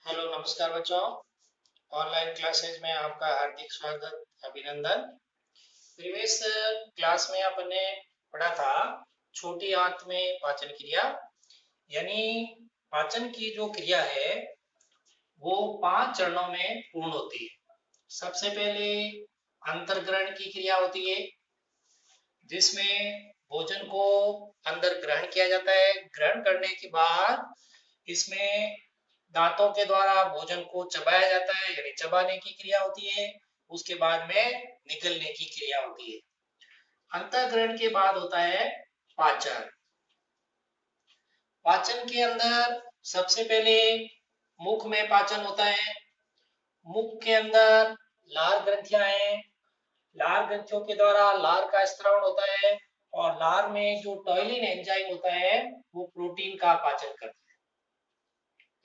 Hello नमस्कार बच्चों। Online classes में आपका हार्दिक स्वागत अभिनंदन। प्रीवियस क्लास में आपने पढ़ा था छोटी आंत में पाचन क्रिया, यानी पाचन की जो क्रिया है वो 5 चरणों में पूर्ण होती है। सबसे पहले अंतर्ग्रहण की क्रिया होती है, जिसमें भोजन को अंदर ग्रहण किया जाता है। ग्रहण करने के बाद इसमें दांतों के द्वारा भोजन को चबाया जाता है, यानी चबाने की क्रिया होती है। उसके बाद में निगलने की क्रिया होती है। अंतःग्रहण के बाद होता है पाचन। पाचन के अंदर सबसे पहले मुख में पाचन होता है। मुख के अंदर लार ग्रंथियां हैं। लार ग्रंथियों के द्वारा लार का स्त्रावण होता है और लार में जो टॉयलिन एंजाइम होता है वो प्रोटीन का पाचन करता है,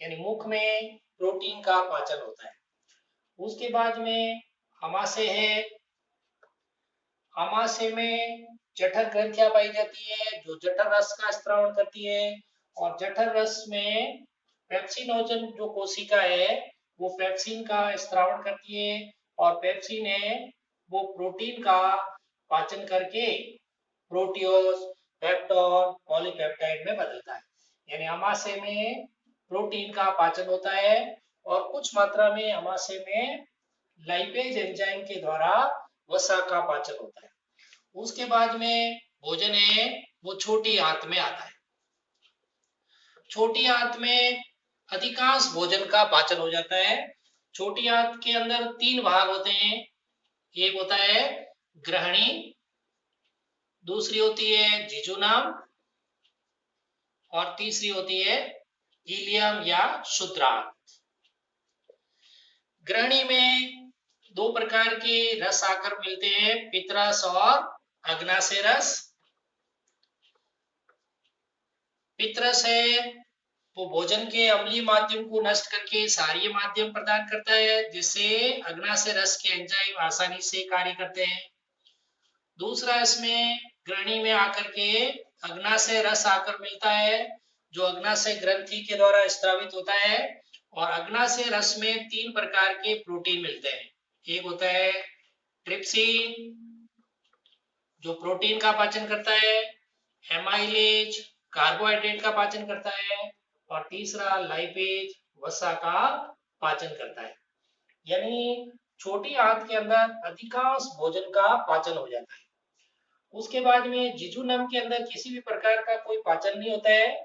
यानी मुख में प्रोटीन का पाचन होता है। उसके बाद में आमाशय है। आमाशय में जठर ग्रंथियां पाई जाती है जो जठर रस का स्त्रावण करती है, और जठर रस में पेप्सिनोजन जो कोशिका है वो पेप्सिन का स्त्रावण करती है, और पेप्सिन है वो प्रोटीन का पाचन करके प्रोटियोज, पेप्टोन, पॉलीपेप्टाइड में बदलता है। यानी आमाशय में प्रोटीन का पाचन होता है और कुछ मात्रा में आमाशय में लाइपेज एंजाइम के द्वारा वसा का पाचन होता है। उसके बाद में भोजन है वो छोटी आंत में आता है। छोटी आंत में अधिकांश भोजन का पाचन हो जाता है। छोटी आंत के अंदर 3 भाग होते हैं। एक होता है ग्रहणी, दूसरी होती है जिजुनाम और तीसरी होती है इलियम या शुद्रांत। ग्रहणी में 2 प्रकार के रस आकर मिलते हैं, पित्तरस और अग्नाशय रस। पित्तरस है वो भोजन के अम्लीय माध्यम को नष्ट करके क्षारीय माध्यम प्रदान करता है, जिससे अग्नाशय रस के एंजाइम आसानी से कार्य करते हैं। दूसरा इसमें ग्रहणी में आकर के अग्नाशय रस आकर मिलता है जो अग्नाशय ग्रंथि के द्वारा स्त्रावित होता है, और अग्नाशय रस में 3 प्रकार के प्रोटीन मिलते हैं। एक होता है ट्रिप्सिन जो प्रोटीन का पाचन करता है, एमाइलेज कार्बोहाइड्रेट का पाचन करता है, और तीसरा लाइपेज वसा का पाचन करता है। यानी छोटी आंत के अंदर अधिकांश भोजन का पाचन हो जाता है। उसके बाद में जिजुनम के अंदर किसी भी प्रकार का कोई पाचन नहीं होता है।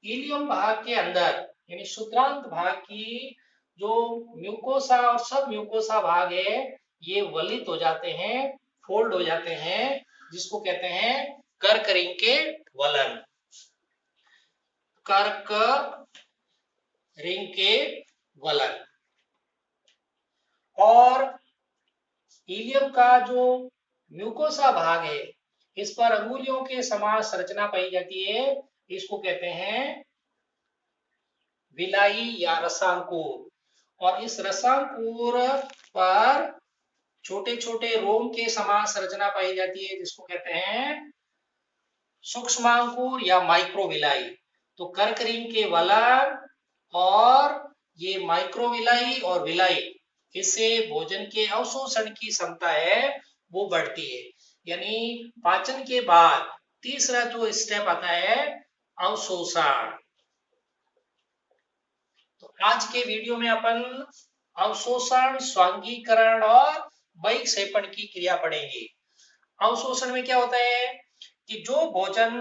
इलियम भाग के अंदर यानी शुद्रांत भाग की जो म्यूकोसा और सब म्यूकोसा भाग है ये वलित हो जाते हैं, फोल्ड हो जाते हैं, जिसको कहते हैं कर्क रिंग के वलन। कर्क रिंग के वलन। और इलियम का जो म्यूकोसा भाग है इस पर अंगुलियों के समान संरचना पाई जाती है, इसको कहते हैं विलाई या रसांकुर। और इस रसांकुर पर छोटे छोटे रोम के समान संरचना पाई जाती है, जिसको कहते हैं सूक्ष्मांकुर या माइक्रोविलाई। तो कर्क रिंग के वलन और ये माइक्रोविलाई और विलाई, इससे भोजन के अवशोषण की क्षमता है वो बढ़ती है। यानी पाचन के बाद तीसरा जो स्टेप आता है अवशोषण। तो आज के वीडियो में अपन अवशोषण, स्वांगीकरण और बहिक्षेपण की क्रिया पढ़ेंगे। अवशोषण में क्या होता है कि जो भोजन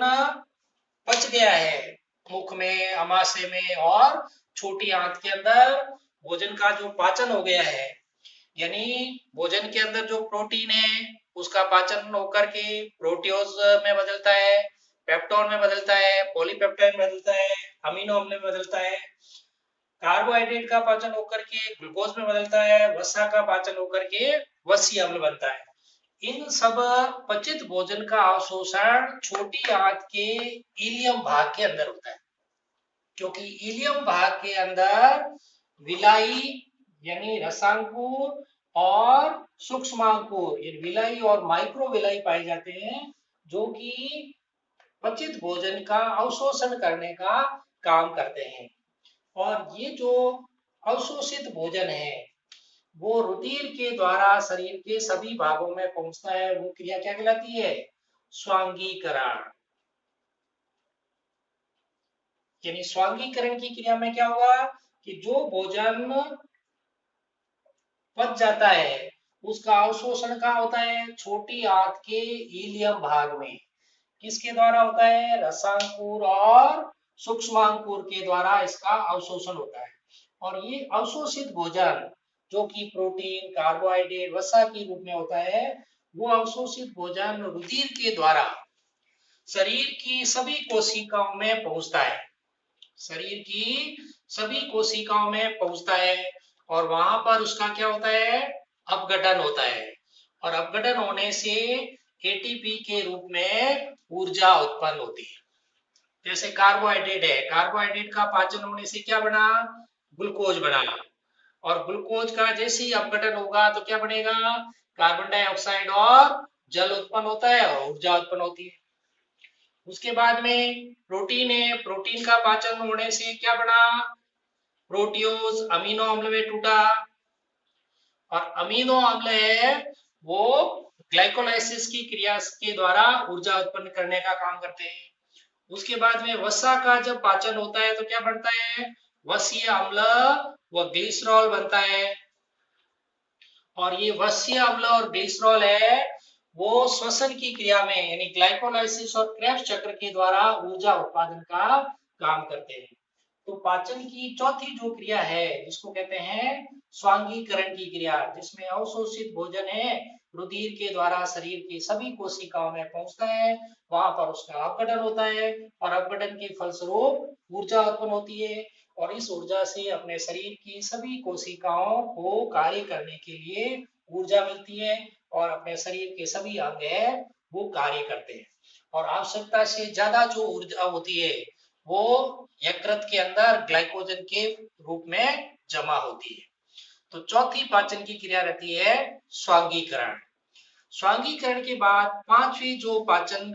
पच गया है मुख में, आमाशय में और छोटी आंत के अंदर, भोजन का जो पाचन हो गया है, यानी भोजन के अंदर जो प्रोटीन है उसका पाचन होकर के प्रोटियोज में बदलता है, पेप्टोन में बदलता है, पॉलीपेप्टाइड में बदलता है, अमीनो अम्ल में बदलता है, कार्बोहाइड्रेट का पाचन होकर के ग्लूकोज में बदलता है, वसा का पाचन होकर के वसीय अम्ल बनता है। इन सब पचित भोजन का अवशोषण छोटी आंत के इलियम भाग के अंदर होता है, क्योंकि इलियम भाग के अंदर विलाई यानी रसांकुर और सूक्ष्मांकुर विलाई और माइक्रो विलाई पाए जाते हैं, जो कि पचित भोजन का अवशोषण करने का काम करते हैं। और ये जो अवशोषित भोजन है वो रुधिर के द्वारा शरीर के सभी भागों में पहुंचता है, वो क्रिया क्या कहलाती है? स्वांगीकरण। यानी स्वांगीकरण की क्रिया में क्या होगा कि जो भोजन पच जाता है उसका अवशोषण कहाँ होता है? छोटी आंत के इलियम भाग में। किसके द्वारा होता है? रसांकुर और सूक्ष्मांकुर के द्वारा इसका अवशोषण होता है। और ये अवशोषित भोजन जो कि प्रोटीन, कार्बोहाइड्रेट, वसा के रूप में होता है, वो अवशोषित भोजन रुधिर के द्वारा शरीर की सभी कोशिकाओं में पहुंचता है। शरीर की सभी कोशिकाओं में पहुंचता है और वहां पर उसका क्या होता है? अपघटन होता है। और अपघटन होने से एटीपी के रूप में ऊर्जा उत्पन्न होती है। जैसे कार्बोहाइड्रेट है, कार्बोहाइड्रेट का पाचन होने से क्या बना? ग्लूकोज बना। और ग्लूकोज का जैसे ही अपघटन होगा तो क्या बनेगा? कार्बन डाइऑक्साइड और जल उत्पन्न होता है और ऊर्जा उत्पन्न होती है। उसके बाद में प्रोटीन है, प्रोटीन का पाचन होने से क्या बना? प्रोटियोज अमीनो अम्ल में टूटा। और अमीनो अम्ल है वो ग्लाइकोलाइसिस की क्रिया के द्वारा ऊर्जा उत्पन्न करने का काम करते हैं। उसके बाद में वसा का जब पाचन होता है तो क्या बनता है? वसीय अम्ल व ग्लिसरॉल बनता है। और ये वसीय अम्ल और ग्लिसरॉल है वो श्वसन की क्रिया में यानी ग्लाइकोलाइसिस और क्रेब्स चक्र के द्वारा ऊर्जा उत्पादन का काम करते हैं। तो पाचन की चौथी जो क्रिया है जिसको कहते हैं स्वांगीकरण की क्रिया, जिसमें अवशोषित भोजन है रुधिर के द्वारा शरीर की सभी कोशिकाओं में पहुंचता है, वहां पर उसका अपघटन होता है और अपघटन के फलस्वरूप ऊर्जा उत्पन्न होती है और इस ऊर्जा से अपने शरीर की सभी कोशिकाओं को कार्य करने के लिए ऊर्जा मिलती है और अपने शरीर के सभी अंग है वो कार्य करते हैं। और आवश्यकता से ज्यादा जो ऊर्जा होती है वो यकृत के अंदर ग्लाइकोजन के रूप में जमा होती है। तो चौथी पाचन की क्रिया रहती है स्वांगीकरण। स्वांगीकरण के बाद पांचवी जो पाचन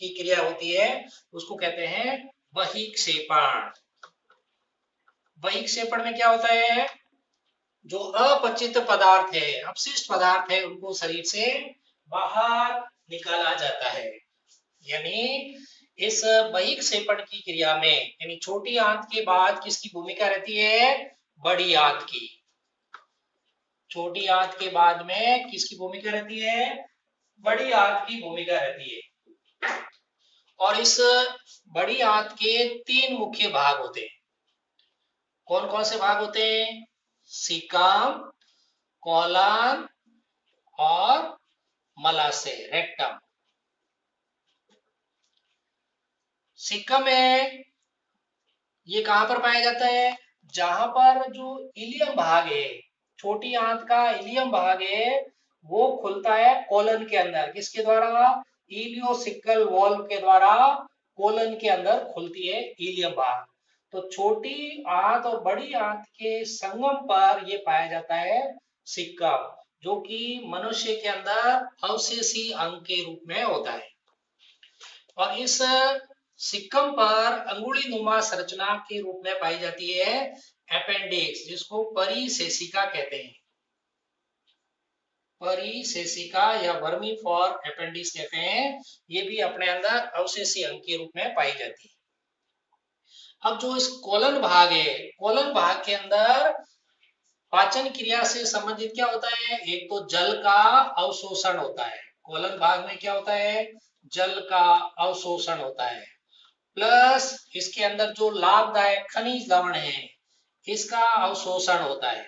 की क्रिया होती है उसको कहते हैं बहिक्षेपण। बहिक्षेपण में क्या होता है? जो अपचित पदार्थ है, अपशिष्ट पदार्थ है, उनको शरीर से बाहर निकाला जाता है। यानी इस बहिक्षेपण की क्रिया में यानी छोटी आंत के बाद किसकी भूमिका रहती है? बड़ी आंत की। छोटी आंत के बाद में किसकी भूमिका रहती है? बड़ी आंत की भूमिका रहती है। और इस बड़ी आंत के तीन मुख्य भाग होते हैं। कौन कौन से भाग होते हैं? सीकम, कोलन और मलाशय, रेक्टम। सीकम है ये कहां पर पाया जाता है? जहां पर जो इलियम भाग है, छोटी आंत का इलियम भाग है वो खुलता है कोलन के अंदर। किसके द्वारा? इलियोसिकल वॉल्व के द्वारा कोलन के अंदर खुलती है इलियम भाग। तो छोटी आंत और बड़ी आंत के संगम पर ये पाया जाता है सिक्कम, जो कि मनुष्य के अंदर अवशेषी अंग के रूप में होता है। और इस सिक्कम पर अंगुली नुमा संरचना के रूप में पाई जाती है अपेंडिक्स, जिसको परिशेषिका कहते हैं। परिशेषिका या वर्मी फॉर अपेंडिक्स कहते हैं। ये भी अपने अंदर अवशेषी अंग के रूप में पाई जाती है। अब जो इस कोलन भाग है, कोलन भाग के अंदर पाचन क्रिया से संबंधित क्या होता है? एक तो जल का अवशोषण होता है। कोलन भाग में क्या होता है? जल का अवशोषण होता है, प्लस इसके अंदर जो लाभदायक खनिज लवण है इसका अवशोषण होता है।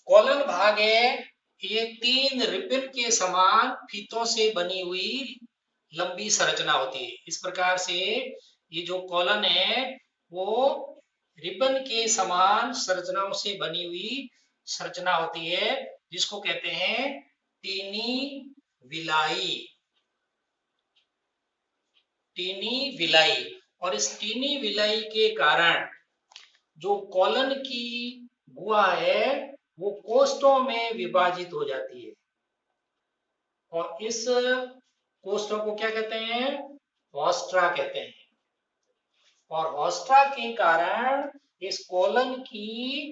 कोलन भाग है ये तीन रिबन के समान फीतों से बनी हुई लंबी संरचना होती है। इस प्रकार से ये जो कोलन है वो रिबन के समान संरचनाओं से बनी हुई संरचना होती है, जिसको कहते हैं टीनी विलाई। Tiny villi. और इस टीनी विलाई के कारण जो कोलन की गुहा है वो कोष्ठों में विभाजित हो जाती है और इस कोष्ठों को क्या कहते हैं? ऑस्ट्रा कहते हैं। और होस्ट्रा के कारण इस कोलन की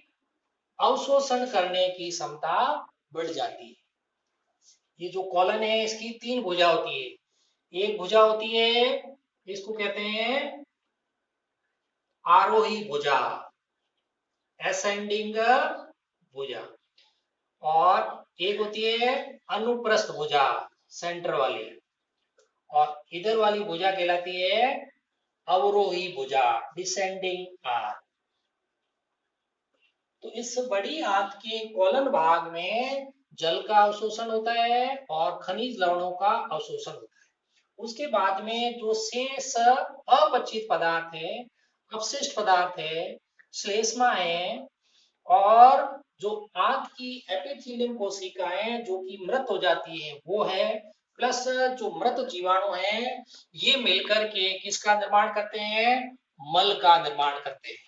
अवशोषण करने की क्षमता बढ़ जाती है। ये जो कोलन है इसकी 3 भुजा होती है। एक भुजा होती है, इसको कहते हैं आरोही भुजा, असेंडिंग भुजा, और एक होती है अनुप्रस्थ भुजा, सेंटर वाली, और इधर वाली भुजा कहलाती है अवरोही भुजा, डिसेंडिंग आर्म। तो इस बड़ी आंत के कोलन भाग में जल का अवशोषण होता है और खनिज लवणों का अवशोषण होता है। उसके बाद में जो शेष अपचित पदार्थ है, अपशिष्ट पदार्थ है, श्लेष्मा है, और जो आंत की एपिथेलियम कोशिकाएं जो कि मृत हो जाती है वो है, प्लस जो मृत जीवाणु है, ये मिलकर के किसका निर्माण करते हैं? मल का निर्माण करते हैं।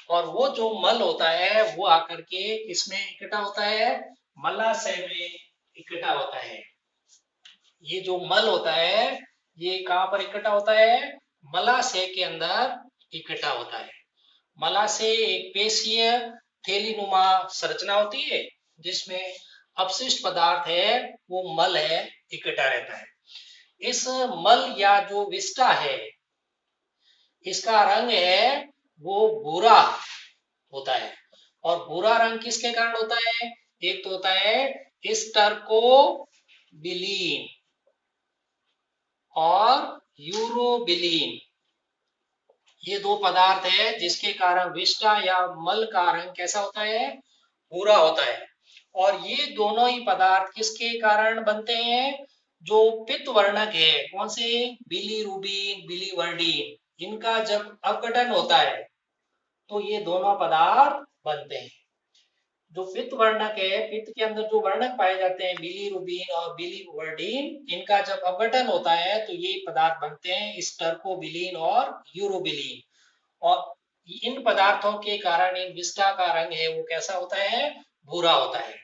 और वो जो मल होता है वो आकर के किसमें इकट्ठा होता है? मलाशय में इकट्ठा होता है। ये जो मल होता है ये कहां पर इकट्ठा होता है? मलाशय के अंदर इकट्ठा होता है। मलाशय एक पेशीय थैलीनुमा संरचना होती है जिसमें अपशिष्ट पदार्थ है वो मल है, इकट्ठा रहता है। इस मल या जो विष्टा है इसका रंग है वो भूरा होता है। और भूरा रंग किसके कारण होता है? एक तो होता है स्टर्कोबिलीन और यूरोबिलीन, ये दो पदार्थ है जिसके कारण विष्टा या मल का रंग कैसा होता है? भूरा होता है। और ये दोनों ही पदार्थ किसके कारण बनते हैं? जो पित्त वर्णक है, कौन से? बिलीरुबिन, बिलीवर्डिन, इनका जब अपघटन होता है तो ये दोनों पदार्थ बनते हैं। जो पित्त वर्णक है, पित्त के अंदर जो वर्णक पाए जाते हैं बिलीरुबिन और बिलीवर्डिन, इनका जब अपघटन होता है तो ये पदार्थ बनते हैं स्टर्कोबिलीन और यूरोबिलीन। और इन पदार्थों के कारण इन विष्टा का रंग है वो कैसा होता है? भूरा होता है।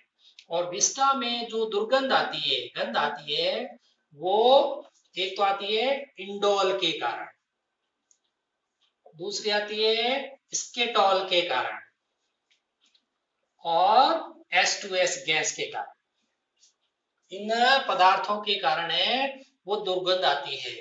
और विष्टा में जो दुर्गंध आती है, गंध आती है, वो एक तो आती है इंडोल के कारण, दूसरी आती है स्केटॉल के कारण, और H2S गैस के कारण। इन पदार्थों के कारण है वो दुर्गंध आती है।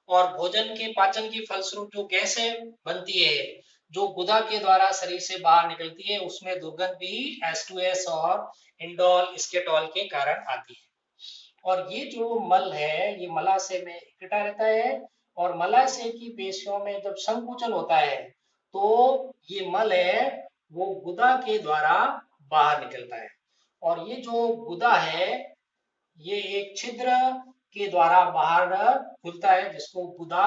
और भोजन के पाचन की फलस्वरूप जो गैसें बनती है जो गुदा के द्वारा शरीर से बाहर निकलती है उसमें दुर्गंध भी H2S और इंडोल स्केटॉल के कारण आती है। और ये जो मल है ये मलाशय में इकट्ठा रहता है, और मलाशय की पेशियों में जब संकुचन होता है तो ये मल है वो गुदा के द्वारा बाहर निकलता है। और ये जो गुदा है ये एक छिद्र के द्वारा बाहर खुलता है जिसको गुदा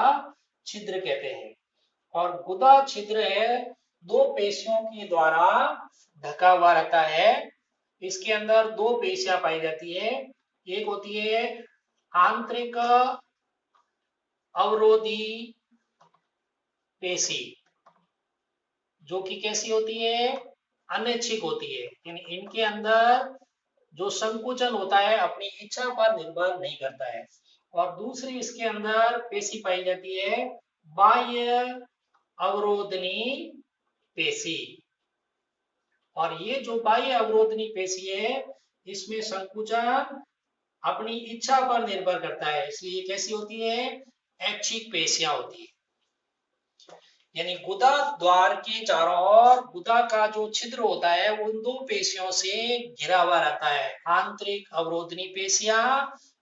छिद्र कहते हैं। और गुदा छिद्र है दो पेशियों के द्वारा ढका हुआ रहता है। इसके अंदर दो पेशियां पाई जाती है, एक होती है आंतरिक अवरोधी पेशी जो कि कैसी होती है? अनैच्छिक होती है, यानी इनके अंदर जो संकुचन होता है अपनी इच्छा पर निर्भर नहीं करता है। और दूसरी इसके अंदर पेशी पाई जाती है बाह्य अवरोधनी पेशी। और ये जो बाह्य अवरोधनी पेशी है इसमें संकुचन अपनी इच्छा पर निर्भर करता है, इसलिए कैसी होती है? ऐच्छिक पेशियां होती है। यानी गुदा द्वार के चारों ओर गुदा का जो छिद्र होता है उन दो पेशियों से घिरा हुआ रहता है, आंतरिक अवरोधनी पेशियां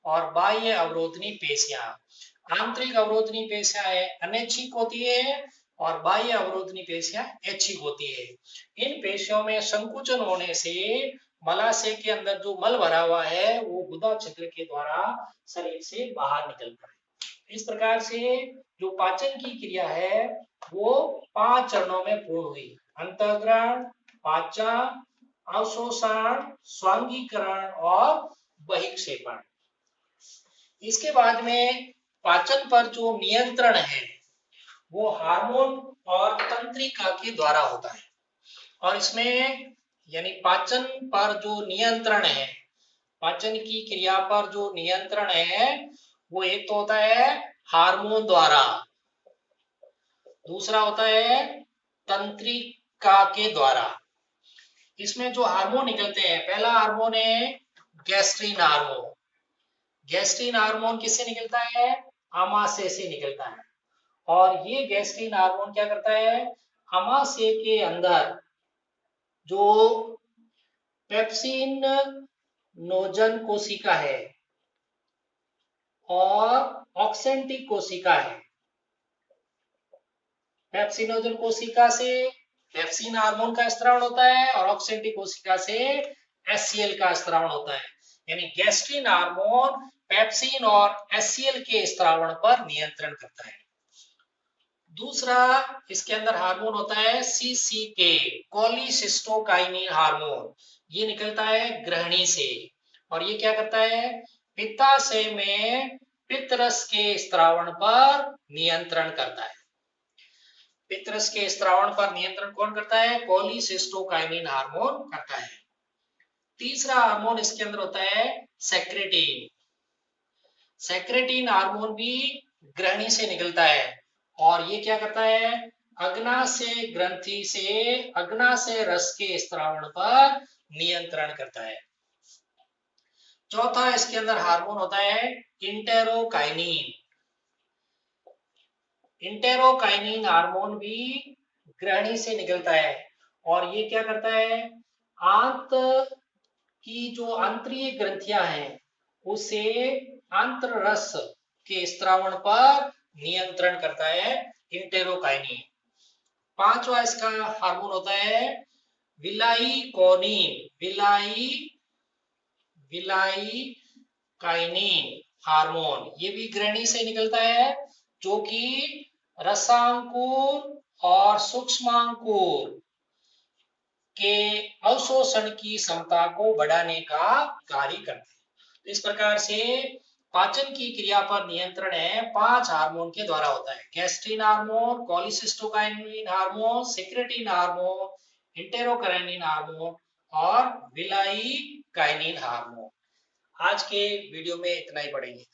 और बाह्य अवरोधनी पेशियां। आंतरिक अवरोधनी पेशियां अनैच्छिक होती है और बाह्य अवरोधनी पेशियां ऐच्छिक होती है। इन पेशियों में संकुचन होने से मलाशय के अंदर जो मल भरा हुआ है वो गुदा छिद्र के द्वारा शरीर से बाहर निकलता है। इस प्रकार से जो पाचन की क्रिया है वो 5 चरणों में पूर्ण हुई: अंतःग्रहण, पाचन, अवशोषण, स्वांगीकरण और बहिक्षेपण। इसके बाद में पाचन पर जो नियंत्रण है वो हार्मोन और तंत्रिका के द्वारा होता है। और इसमें यानी पाचन पर जो नियंत्रण है, पाचन की क्रिया पर जो नियंत्रण है वो एक तो होता है हार्मोन द्वारा, दूसरा होता है तंत्रिका के द्वारा। इसमें जो हार्मोन निकलते हैं, पहला हार्मोन है गैस्ट्रिन हार्मोन। गैस्ट्रिन हार्मोन किससे निकलता है? आमाशय से निकलता है। और ये गैस्ट्रिन हार्मोन क्या करता है? आमाशय के अंदर जो पेप्सिन नोजन कोशिका है और ऑक्सेंटिक कोशिका है, पेप्सिनोजन कोशिका से पेप्सिन हार्मोन का स्त्राव होता है और ऑक्सेंटिक कोशिका से एचसीएल का स्त्राव होता है। यानी गैस्ट्रिन हार्मोन पेप्सिन और एचसीएल के स्त्रावण पर नियंत्रण करता है। दूसरा इसके अंदर हार्मोन होता है सीसीके, कोलिसिस्टोकाइनिन हार्मोन। ये निकलता है ग्रहणी से और ये क्या करता है? पित्ताशय में पित्तरस के स्त्रावण पर नियंत्रण करता है। पित्तरस के स्त्रावण पर नियंत्रण कौन करता है? कोलिसिस्टोकाइनिन हार्मोन करता है। तीसरा हार्मोन इसके अंदर होता है सेक्रेटिन। सेक्रेटिन हार्मोन भी ग्रहणी से निकलता है और ये क्या करता है? अग्नाशय ग्रंथि से अग्नाशय रस के स्त्रावण पर नियंत्रण करता है। चौथा इसके अंदर हार्मोन होता है इंटेरोकाइनिन। इंटेरोकाइनिन हार्मोन भी ग्रहणी से निकलता है और ये क्या करता है? आंत की जो आंतरिक ग्रंथियां हैं उसे आंत्र रस के स्त्रावण पर नियंत्रण करता है इंटेरोकाइनिन। पांचवा इसका हार्मोन होता है विलाइकोनिन। विलाइकाइनिन हार्मोन, ये भी ग्रहणी से निकलता है जो कि रसांकुर और सूक्ष्मांकुर के अवशोषण की क्षमता को बढ़ाने का कार्य करते हैं। तो इस प्रकार से पाचन की क्रिया पर नियंत्रण है 5 हार्मोन के द्वारा होता है। Gastrin hormone, cholecystokinin hormone, secretin hormone, enterokinin hormone और विलाइकाइनिन हार्मोन। आज के वीडियो में इतना ही पढ़ेंगे।